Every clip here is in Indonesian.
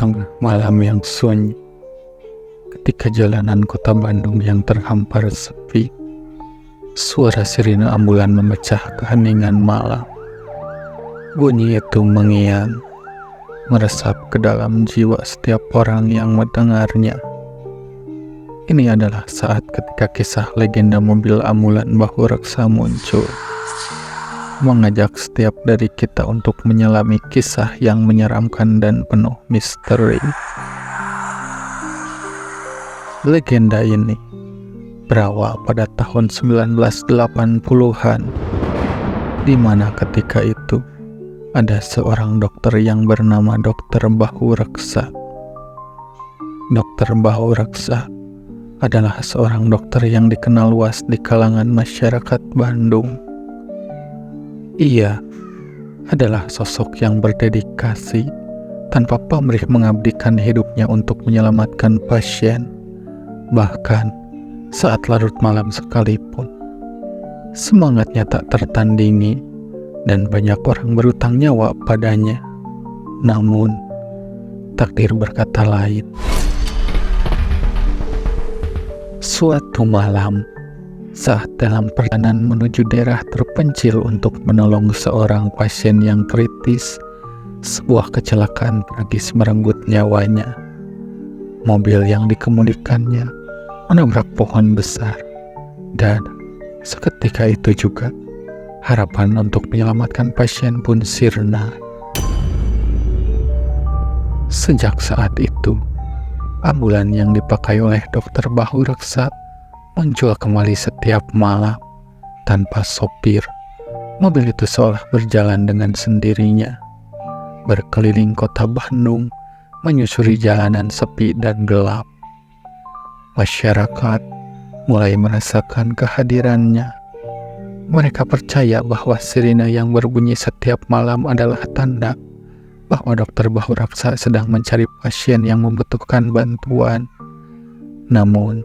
tengah malam yang sunyi, ketika jalanan kota Bandung yang terhampar sepi, suara sirine ambulan memecah keheningan malam. Bunyi itu mengiang, meresap ke dalam jiwa setiap orang yang mendengarnya. Ini adalah saat ketika kisah legenda mobil ambulan Bahu Reksa muncul, mengajak setiap dari kita untuk menyelami kisah yang menyeramkan dan penuh misteri. Legenda ini berawal pada tahun 1980-an, di mana ketika itu ada seorang dokter yang bernama Dokter Bahu Reksa. Dokter Bahu Reksa adalah seorang dokter yang dikenal luas di kalangan masyarakat Bandung. Ia adalah sosok yang berdedikasi tanpa pamrih mengabdikan hidupnya untuk menyelamatkan pasien, bahkan saat larut malam sekalipun. Semangatnya tak tertandingi dan banyak orang berutang nyawa padanya. Namun, takdir berkata lain. Suatu malam, saat dalam perjalanan menuju daerah terpencil untuk menolong seorang pasien yang kritis, sebuah kecelakaan tragis merenggut nyawanya. Mobil yang dikemudikannya menabrak pohon besar, dan seketika itu juga harapan untuk menyelamatkan pasien pun sirna. Sejak saat itu, ambulan yang dipakai oleh Dokter Bahu Reksa muncul kembali setiap malam tanpa sopir. Mobil itu seolah berjalan dengan sendirinya, berkeliling kota Bandung, menyusuri jalanan sepi dan gelap. Masyarakat mulai merasakan kehadirannya. Mereka percaya bahwa sirine yang berbunyi setiap malam adalah tanda bahwa Dokter Bahu Reksa sedang mencari pasien yang membutuhkan bantuan. Namun,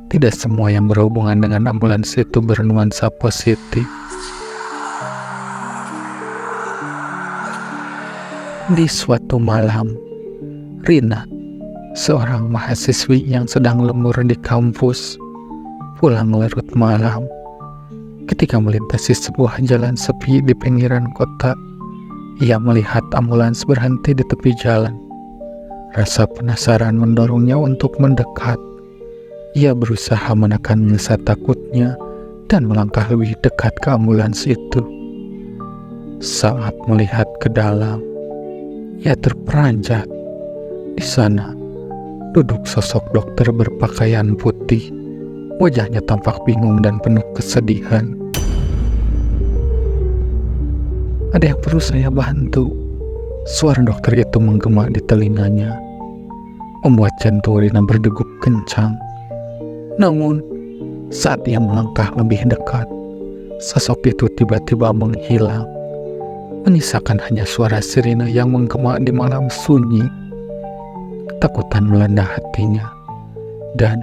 tidak semua yang berhubungan dengan ambulans itu bernuansa positif. Di suatu malam, Rina, seorang mahasiswi yang sedang lembur di kampus, pulang larut malam. Ketika melintasi sebuah jalan sepi di pinggiran kota, ia melihat ambulans berhenti di tepi jalan. Rasa penasaran mendorongnya untuk mendekat. Ia berusaha menekan rasa takutnya dan melangkah lebih dekat ke ambulans itu. Saat melihat ke dalam, ia terperanjat. Di sana, duduk sosok dokter berpakaian putih. Wajahnya tampak bingung dan penuh kesedihan. "Ada yang perlu saya bantu?" Suara dokter itu menggema di telinganya, membuat jantung Rina berdegup kencang. Namun, saat ia melangkah lebih dekat, sosok itu tiba-tiba menghilang, menyisakan hanya suara sirine yang menggema di malam sunyi. Ketakutan melanda hatinya, dan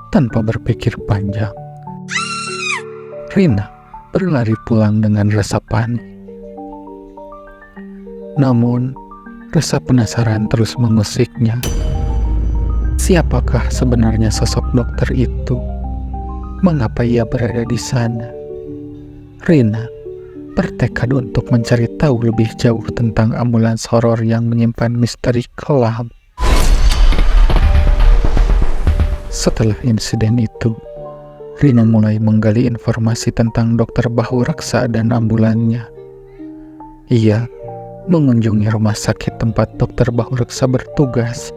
tanpa berpikir panjang, Rina berlari pulang dengan rasa panik. Namun, rasa penasaran terus mengusiknya. Siapakah sebenarnya sosok dokter itu? Mengapa ia berada di sana? Rina bertekad untuk mencari tahu lebih jauh tentang ambulans horor yang menyimpan misteri kelam. Setelah insiden itu, Rina mulai menggali informasi tentang Dokter Bahu Reksa dan ambulannya. Ia mengunjungi rumah sakit tempat Dokter Bahu Reksa bertugas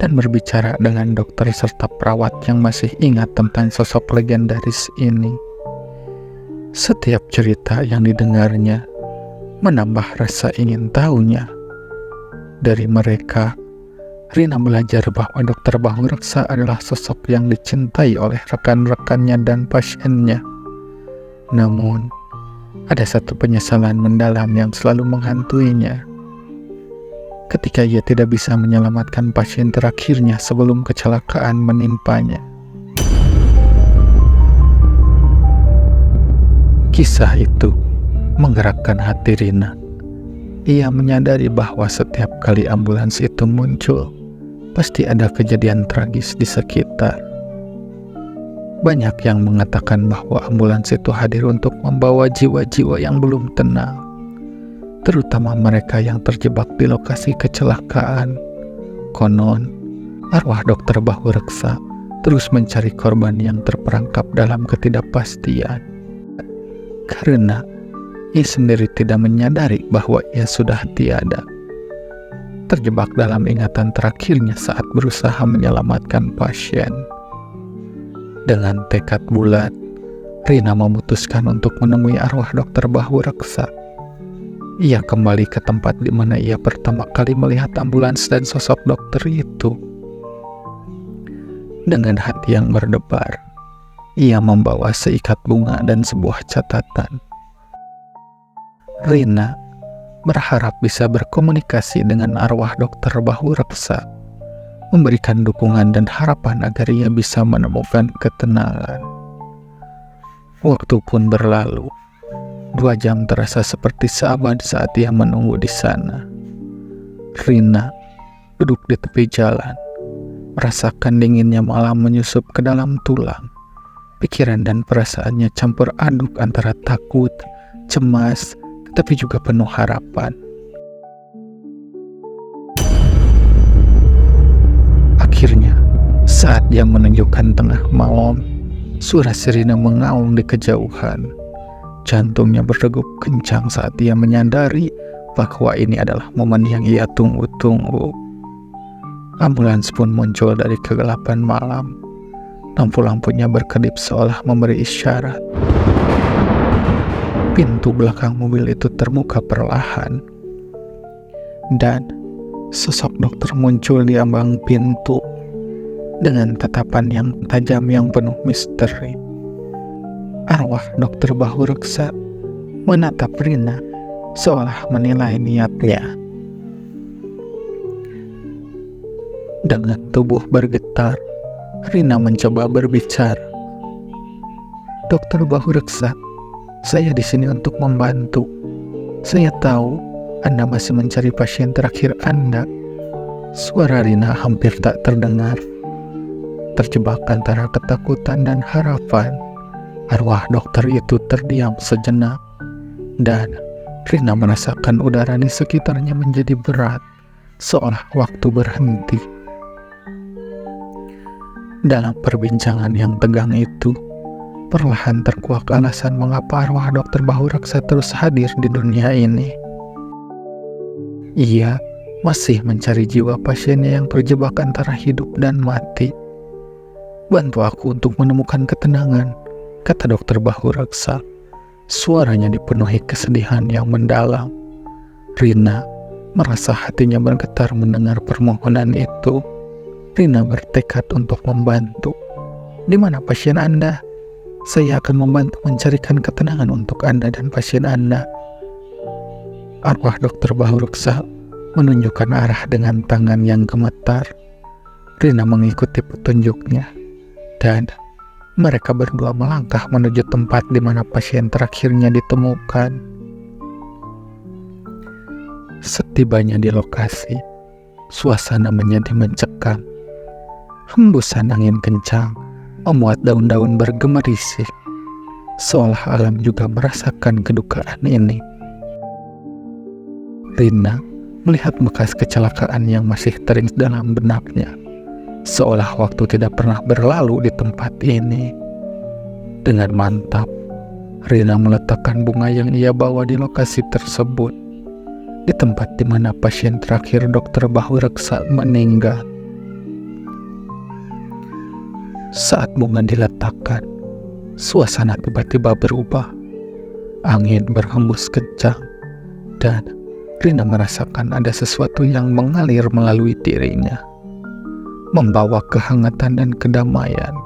dan berbicara dengan dokter serta perawat yang masih ingat tentang sosok legendaris ini. Setiap cerita yang didengarnya menambah rasa ingin tahunya. Dari mereka, Rina belajar bahwa Dokter Bahu Reksa adalah sosok yang dicintai oleh rekan-rekannya dan pasiennya. Namun, ada satu penyesalan mendalam yang selalu menghantuinya. Ketika ia tidak bisa menyelamatkan pasien terakhirnya sebelum kecelakaan menimpanya. Kisah itu menggerakkan hati Rina. Ia menyadari bahwa setiap kali ambulans itu muncul, pasti ada kejadian tragis di sekitar. Banyak yang mengatakan bahwa ambulans itu hadir untuk membawa jiwa-jiwa yang belum tenang, terutama mereka yang terjebak di lokasi kecelakaan. Konon, arwah Dokter Bahu Reksa terus mencari korban yang terperangkap dalam ketidakpastian. Karena ia sendiri tidak menyadari bahwa ia sudah tiada, terjebak dalam ingatan terakhirnya saat berusaha menyelamatkan pasien. Dengan tekad bulat, Rina memutuskan untuk menemui arwah Dokter Bahu Reksa. Ia kembali ke tempat di mana ia pertama kali melihat ambulans dan sosok dokter itu. Dengan hati yang berdebar, ia membawa seikat bunga dan sebuah catatan. Rina berharap bisa berkomunikasi dengan arwah Dokter Bahu Reksa, memberikan dukungan dan harapan agar ia bisa menemukan ketenangan. Waktu pun berlalu. 2 jam terasa seperti seabad saat ia menunggu di sana. Rina duduk di tepi jalan, merasakan dinginnya malam menyusup ke dalam tulang. Pikiran dan perasaannya campur aduk antara takut, cemas, tapi juga penuh harapan. Akhirnya, saat dia menunjukkan tengah malam, suara sirine mengaung di kejauhan. Jantungnya berdegup kencang saat ia menyadari bahwa ini adalah momen yang ia tunggu-tunggu. Ambulans pun muncul dari kegelapan malam. Lampu-lampunya berkedip seolah memberi isyarat. Pintu belakang mobil itu terbuka perlahan, dan sosok dokter muncul di ambang pintu dengan tatapan yang tajam yang penuh misteri. Arwah Dokter Bahu Reksa menatap Rina seolah menilai niatnya. Dengan tubuh bergetar, Rina mencoba berbicara. "Dokter Bahu Reksa, saya di sini untuk membantu. Saya tahu Anda masih mencari pasien terakhir Anda." Suara Rina hampir tak terdengar, terjebak antara ketakutan dan harapan. Arwah dokter itu terdiam sejenak, dan Rina merasakan udara di sekitarnya menjadi berat, seolah waktu berhenti. Dalam perbincangan yang tegang itu, perlahan terkuak alasan mengapa arwah Dokter Bahu Reksa terus hadir di dunia ini. Ia masih mencari jiwa pasiennya yang terjebak antara hidup dan mati. "Bantu aku untuk menemukan ketenangan," kata Dokter Bahu Reksa. Suaranya dipenuhi kesedihan yang mendalam. Rina merasa hatinya bergetar mendengar permohonan itu. Rina bertekad untuk membantu. "Di mana pasien Anda? Saya akan membantu mencarikan ketenangan untuk Anda dan pasien Anda." Arwah Dokter Bahu Reksa menunjukkan arah dengan tangan yang gemetar. Rina mengikuti petunjuknya, dan mereka berdua melangkah menuju tempat di mana pasien terakhirnya ditemukan. Setibanya di lokasi, suasana menjadi mencekam. Hembusan angin kencang membuat daun-daun bergemerisik, seolah alam juga merasakan kedukaan ini. Rina melihat bekas kecelakaan yang masih teringat dalam benaknya, seolah waktu tidak pernah berlalu di tempat ini. Dengan mantap, Rina meletakkan bunga yang ia bawa di lokasi tersebut, di tempat di mana pasien terakhir Dokter Bahu Reksa meninggal. Saat bunga diletakkan, suasana tiba-tiba berubah. Angin berhembus kencang, dan Rina merasakan ada sesuatu yang mengalir melalui dirinya, membawa kehangatan dan kedamaian.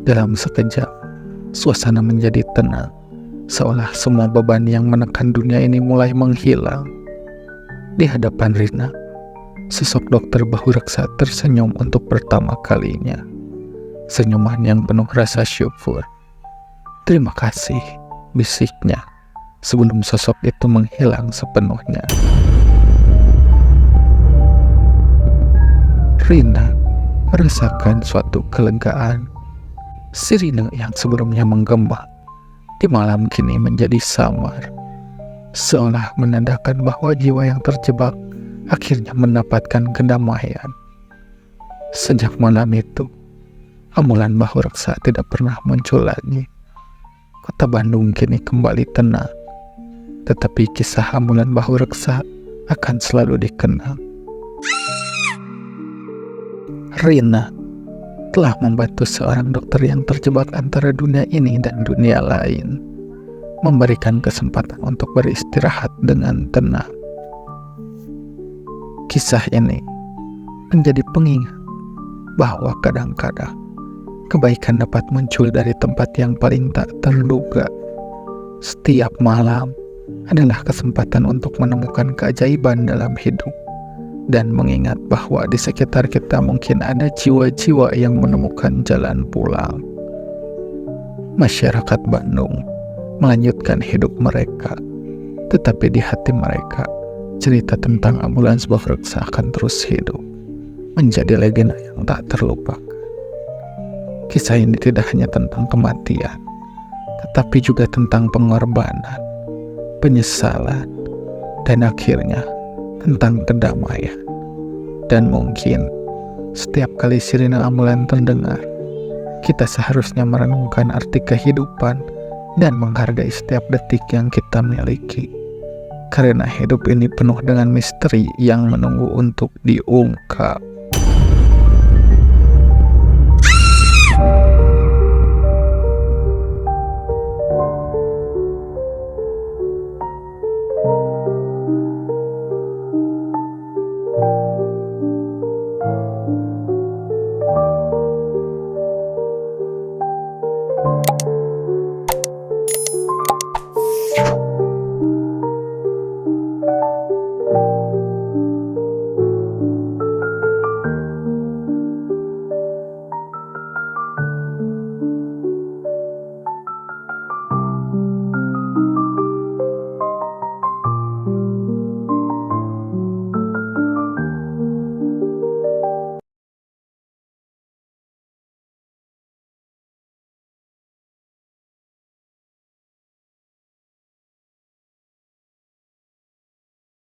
Dalam sekejap, suasana menjadi tenang, seolah semua beban yang menekan dunia ini mulai menghilang. Di hadapan Rina, sosok Dokter Bahu Reksa tersenyum untuk pertama kalinya. Senyuman yang penuh rasa syukur. "Terima kasih," bisiknya, sebelum sosok itu menghilang sepenuhnya. Rina merasakan suatu kelegaan. Sirine yang sebelumnya menggema di malam kini menjadi samar, seolah menandakan bahwa jiwa yang terjebak akhirnya mendapatkan kedamaian. Sejak malam itu, ambulan Bahu Reksa tidak pernah muncul lagi. Kota Bandung kini kembali tenang, tetapi kisah ambulan Bahu Reksa akan selalu dikenang. Rina telah membantu seorang dokter yang terjebak antara dunia ini dan dunia lain, memberikan kesempatan untuk beristirahat dengan tenang. Kisah ini menjadi pengingat bahwa kadang-kadang kebaikan dapat muncul dari tempat yang paling tak terduga. Setiap malam adalah kesempatan untuk menemukan keajaiban dalam hidup dan mengingat bahwa di sekitar kita mungkin ada jiwa-jiwa yang menemukan jalan pulang. Masyarakat Bandung melanjutkan hidup mereka, tetapi di hati mereka, cerita tentang ambulans Bahu Reksa akan terus hidup, menjadi legenda yang tak terlupakan. Kisah ini tidak hanya tentang kematian, tetapi juga tentang pengorbanan, penyesalan, dan akhirnya tentang kedamaian. Dan mungkin setiap kali sirine ambulan terdengar, kita seharusnya merenungkan arti kehidupan dan menghargai setiap detik yang kita miliki, karena hidup ini penuh dengan misteri yang menunggu untuk diungkap.